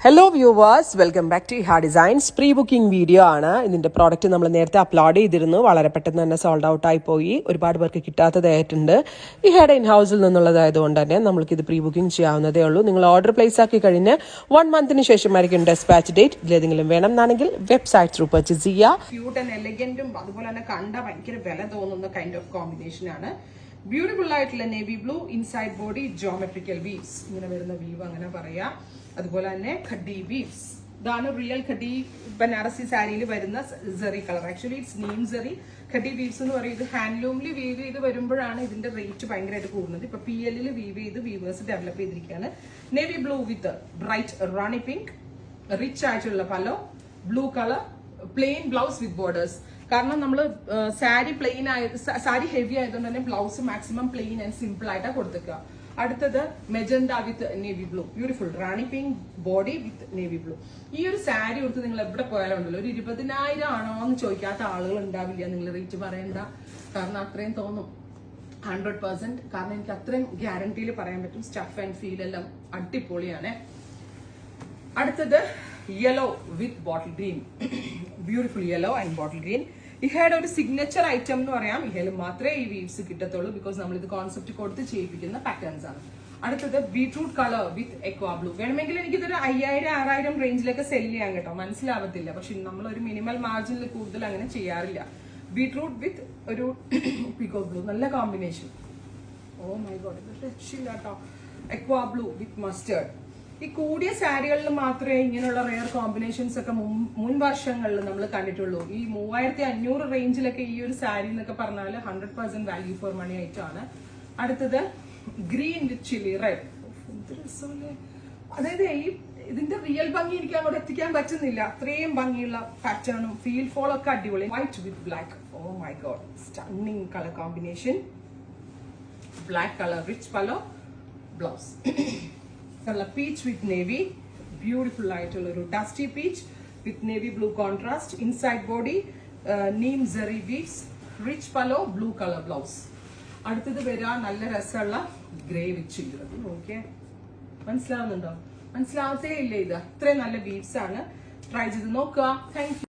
Hello viewers, welcome back to Iha designs. Pre booking video ആണ്. ഇതിന്റെ product നമ്മൾ നേരത്തെ അപ്ലോഡ് ചെയ്തിരുന്നു. വളരെ പെട്ടെന്ന് തന്നെ സോൾഡ് ഔട്ട് ആയി പോയി. ഒരുപാട് പേർക്ക് കിട്ടാത്തതായിട്ടുണ്ട്. ഇഹയുടെ ഇൻ ഹൗസിൽ നിന്നുള്ളതായതുകൊണ്ട് തന്നെ നമ്മൾക്ക് ഇത് പ്രീ ബുക്കിംഗ് ചെയ്യാവുന്നതേ ഉള്ളൂ. നിങ്ങൾ ഓർഡർ പ്ലേസ് ആക്കി കഴിഞ്ഞ് 1 മന്തിന് ശേഷമായിരിക്കും ഡെസ്പാച്ച് ഡേറ്റ്. ഇതിലേതെങ്കിലും വേണം എന്നാണെങ്കിൽ വെബ്സൈറ്റ് ത്രൂ പർച്ചേസ് ചെയ്യുക. ക്യൂട്ട് ആൻഡ് എലഗന്റും അതുപോലെ തന്നെ കണ്ട ഭയങ്കര വില തോന്നുന്ന കൈൻഡ് ഓഫ് കോമ്പിനേഷൻ ആണ്. ബ്യൂട്ടിഫുൾ ആയിട്ടുള്ള navy blue, inside body geometrical weaves, ഇങ്ങനെ വരുന്ന വീവ് അങ്ങനെ പറയാം. അതുപോലെ തന്നെ ഖഡി വീവ്സ്, ഇതാണ് റിയൽ ഖഡി ബനാറസി സാരിയിൽ വരുന്ന zari colour. Actually it's neem zari. Khadi weaves എന്ന് പറയും. ഇത് ഹാൻഡ്ലൂമിൽ വീവ് ചെയ്ത് വരുമ്പോഴാണ് ഇതിന്റെ റേറ്റ് ഭയങ്കരമായിട്ട് കൂടുന്നത്. ഇപ്പൊ PL വീവ് ചെയ്ത് വീവേഴ്സ് ഡെവലപ്പ് ചെയ്തിരിക്കുകയാണ്. Navy blue with bright rani pink, rich ആയിട്ടുള്ള pallu, blue colour, plain blouse with borders. കാരണം നമ്മൾ സാരി പ്ലെയിൻ സാരി ഹെവി ആയതുകൊണ്ട് തന്നെ blouse maximum plain and simple ആയിട്ടാണ് കൊടുത്തേക്കുക. അടുത്തത് magenta with navy blue, beautiful rani pink body with navy blue. ഈ ഒരു സാരി കൊടുത്ത് നിങ്ങൾ എവിടെ പോയാലും ഉണ്ടല്ലോ, ഒരു 20,000 ആണോ എന്ന് ചോദിക്കാത്ത ആളുകൾ ഉണ്ടാവില്ല. നിങ്ങൾ റേറ്റ് പറയണ്ട, കാരണം അത്രയും തോന്നും 100%. കാരണം എനിക്ക് അത്രയും ഗ്യാരണ്ടിയിൽ പറയാൻ പറ്റും. സ്റ്റഫ് ആൻഡ് ഫീൽ എല്ലാം അടിപൊളിയാണ്. അടുത്തത് yellow with bottle green, beautiful yellow and bottle green. ഇഹയുടെ ഒരു സിഗ്നേച്ചർ ഐറ്റം എന്ന് പറയാം. ഇഹയിൽ മാത്രമേ ഈ വീവ്സ് കിട്ടത്തുള്ളൂ, ബിക്കോസ് നമ്മൾ ഇത് കോൺസെപ്റ്റ് കൊടുത്ത് ചെയ്യിപ്പിക്കുന്ന പാറ്റേൺസ് ആണ്. അടുത്തത് ബീട്രൂട്ട് കളർ വിത്ത് എക്വാ ബ്ലൂ. വേണമെങ്കിൽ എനിക്കിതൊരു 5000-6000 റേഞ്ചിലൊക്കെ സെല് ചെയ്യാൻ കേട്ടോ, മനസ്സിലാവത്തില്ല. പക്ഷെ നമ്മൾ ഒരു മിനിമൽ മാർജിനിൽ കൂടുതൽ അങ്ങനെ ചെയ്യാറില്ല. ബീട്രൂട്ട് വിത്ത് ഒരു പിക്കോ ബ്ലൂ, നല്ല കോമ്പിനേഷൻ. ഓ മൈ ഗോഡ്, ഇത് രക്ഷയില്ല കേട്ടോ. എക്വാ ബ്ലൂ വിത്ത് മസ്റ്റേർഡ്. ഈ കൂടിയ സാരികളിൽ മാത്രമേ ഇങ്ങനെയുള്ള റെയർ കോമ്പിനേഷൻസ് ഒക്കെ മുൻ വർഷങ്ങളിൽ നമ്മൾ കണ്ടിട്ടുള്ളൂ. ഈ 3500 റേഞ്ചിലൊക്കെ ഈ ഒരു സാരി എന്നൊക്കെ പറഞ്ഞാൽ 100% വാല്യൂ ഫോർ മണി ആയിട്ടാണ്. അടുത്തത് ഗ്രീൻ വിത്ത് ചില്ലി റെഡ്. അതായത് ഈ ഇതിന്റെ റിയൽ ഭംഗി എനിക്ക് അങ്ങോട്ട് എത്തിക്കാൻ പറ്റുന്നില്ല. അത്രയും ഭംഗിയുള്ള പാറ്റേണും ഫീൽ ഫോൾ ഒക്കെ അടിപൊളി. White with black, oh my god, stunning colour combination. Black colour rich pallu, blouse peach with navy, beautiful ആയിട്ടുള്ള ഒരു dusty peach with navy blue contrast. Inside body neem zari weaves, rich pallu, blue colour blouse. അടുത്തത് വരാ നല്ല രസമുള്ള grey വിത്ത് chilli. Okay, മനസ്സിലാവുന്നുണ്ടോ? മനസ്സിലാവത്തേ ഇല്ല. ഇത് അത്രയും നല്ല വീവ്സ് ആണ്. ട്രൈ ചെയ്ത് നോക്കുക. Thank you.